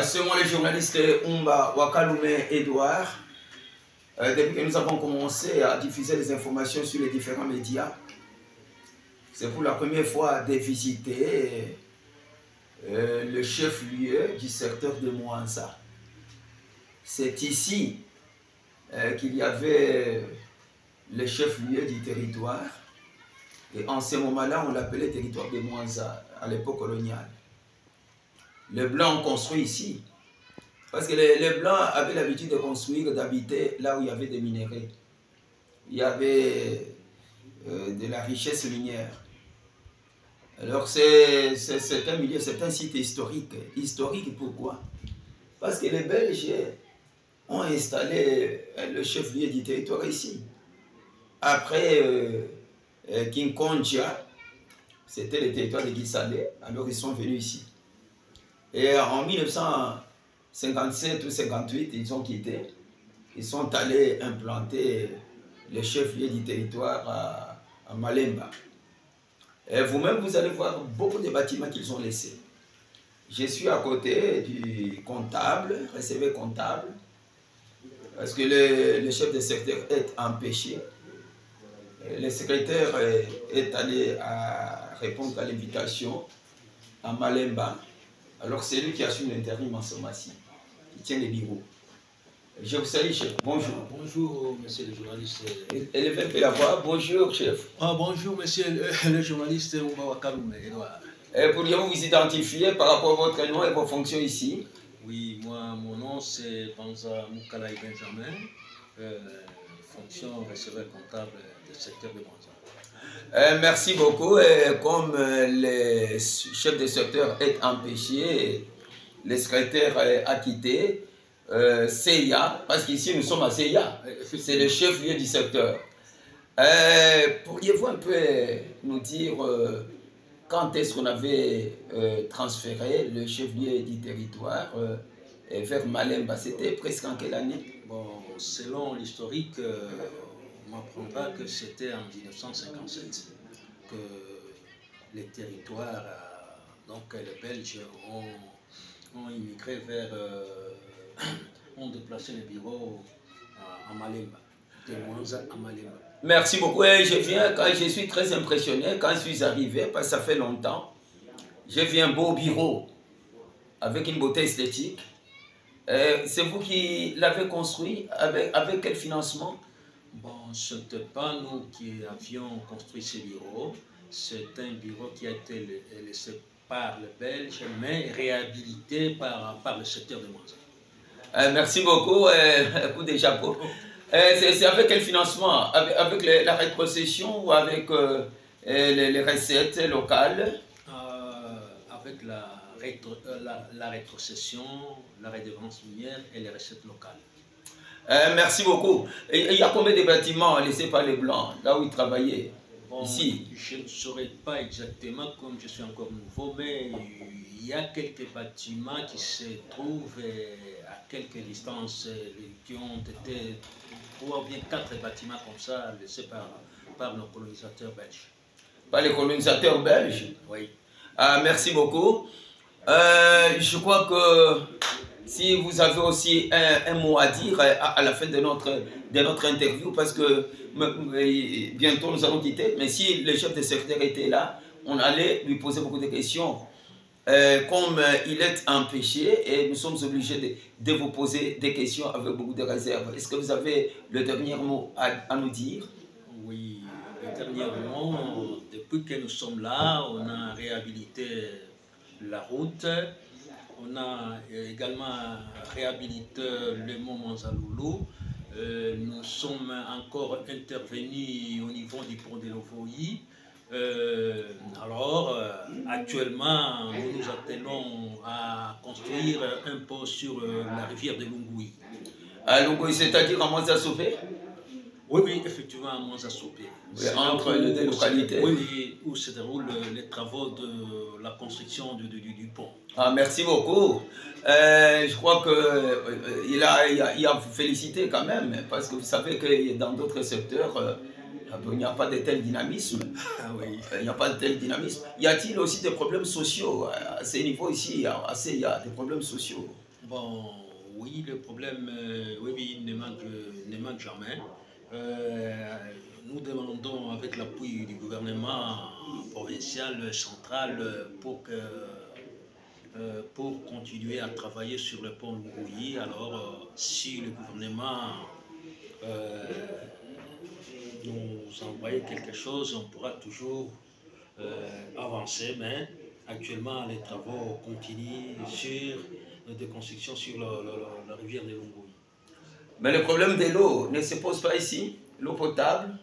C'est moi le journaliste Umba Wakalume Edouard. Depuis que nous avons commencé à diffuser les informations sur les différents médias, c'est pour la première fois de visiter le chef-lieu du secteur de Mwanza. C'est ici qu'il y avait le chef-lieu du territoire. Et en ce moment-là, on l'appelait territoire de Mwanza, à l'époque coloniale. Les Blancs ont construit ici. Parce que les Blancs avaient l'habitude de construire, d'habiter là où il y avait des minéraux. Il y avait de la richesse minière. Alors c'est un milieu, c'est un site historique. Historique pourquoi? Parce que les Belges ont installé le chef-lieu du territoire ici. Après King Konja, c'était le territoire de Guissalé, alors ils sont venus ici. Et en 1957 ou 58, ils ont quitté. Ils sont allés implanter le chef-lieu du territoire à Malemba. Et vous-même, vous allez voir beaucoup de bâtiments qu'ils ont laissés. Je suis à côté du comptable, receveur comptable, parce que le chef de secteur est empêché. Le secrétaire est allé à répondre à l'invitation à Malemba. Alors c'est lui qui assume l'intérim en sommation, qui tient les bureaux. Je vous salue, chef. Bonjour. Bonjour, monsieur le journaliste. Élevez un peu la voix. Bonjour, chef. Bonjour, monsieur le journaliste Umba Wakalume Edouard. Pourriez-vous vous identifier par rapport à votre nom et vos fonctions ici? Oui, moi, mon nom c'est Banza Moukalai Benjamin, fonction receveur comptable du secteur de Mwanza. Merci beaucoup. Comme le chef de secteur est empêché, le secrétaire a quitté Seya, parce qu'ici nous sommes à Seya, c'est le chef-lieu du secteur. Pourriez-vous un peu nous dire quand est-ce qu'on avait transféré le chef-lieu du territoire vers Malemba? C'était presque en quelle année? Bon, selon l'historique, on m'apprendra que c'était en 1957 que les territoires, donc les Belges ont immigré vers, ont déplacé les bureaux à Malemba, de Mwanza à Malemba. Merci beaucoup. Et je suis très impressionné quand je suis arrivé, parce que ça fait longtemps. J'ai vu un beau bureau avec une beauté esthétique. C'est vous qui l'avez construit avec quel financement? Bon, ce n'était pas nous qui avions construit ce bureau. C'est un bureau qui a été laissé par les Belges, mais réhabilité par le secteur de Mwanza. Merci beaucoup. Coup de chapeau. C'est avec quel financement? Avec la rétrocession ou avec les recettes locales? Avec la rétrocession, la redevance minière et les recettes locales. Merci beaucoup. Il y a combien de bâtiments laissés par les Blancs, là où ils travaillaient? Bon, ici? Je ne saurais pas exactement, comme je suis encore nouveau, mais il y a quelques bâtiments qui se trouvent à quelques distances, qui ont été 3 ou bien 4 bâtiments comme ça, laissés par nos colonisateurs belges. Par les colonisateurs belges? Oui. Merci beaucoup. Je crois que si vous avez aussi un mot à dire à la fin de notre interview, parce que bientôt nous allons quitter, mais si le chef de secrétaire était là, on allait lui poser beaucoup de questions. Comme il est empêché et nous sommes obligés de vous poser des questions avec beaucoup de réserve. Est-ce que vous avez le dernier mot à nous dire? Oui, le dernier mot, depuis que nous sommes là, on a réhabilité la route. On a également réhabilité le mont Manzaloulou. Nous sommes encore intervenus au niveau du pont de l'Ovoï. Actuellement, nous nous attelons à construire un pont sur la rivière de Lungoui. À Lungoui, c'est-à-dire à Mwanza-Sopé? Oui, effectivement, à Mwanza-Sopé. Entre les deux localités? Oui, où se déroulent les travaux de la construction du pont. Merci beaucoup. Je crois qu'il a vous félicité quand même, parce que vous savez que dans d'autres secteurs, il n'y a pas de tel dynamisme. Oui. Il n'y a pas de tel dynamisme. Y a-t-il aussi des problèmes sociaux? À ce niveau ici, il y a des problèmes sociaux. Bon, oui, le problème, oui, ne manque jamais. Nous demandons avec l'appui du gouvernement provincial, central, pour continuer à travailler sur le pont Lungouyi. Alors, si le gouvernement nous envoie quelque chose, on pourra toujours avancer, mais actuellement, les travaux continuent de construction sur la rivière de Lungouyi. Mais le problème de l'eau ne se pose pas ici, l'eau potable.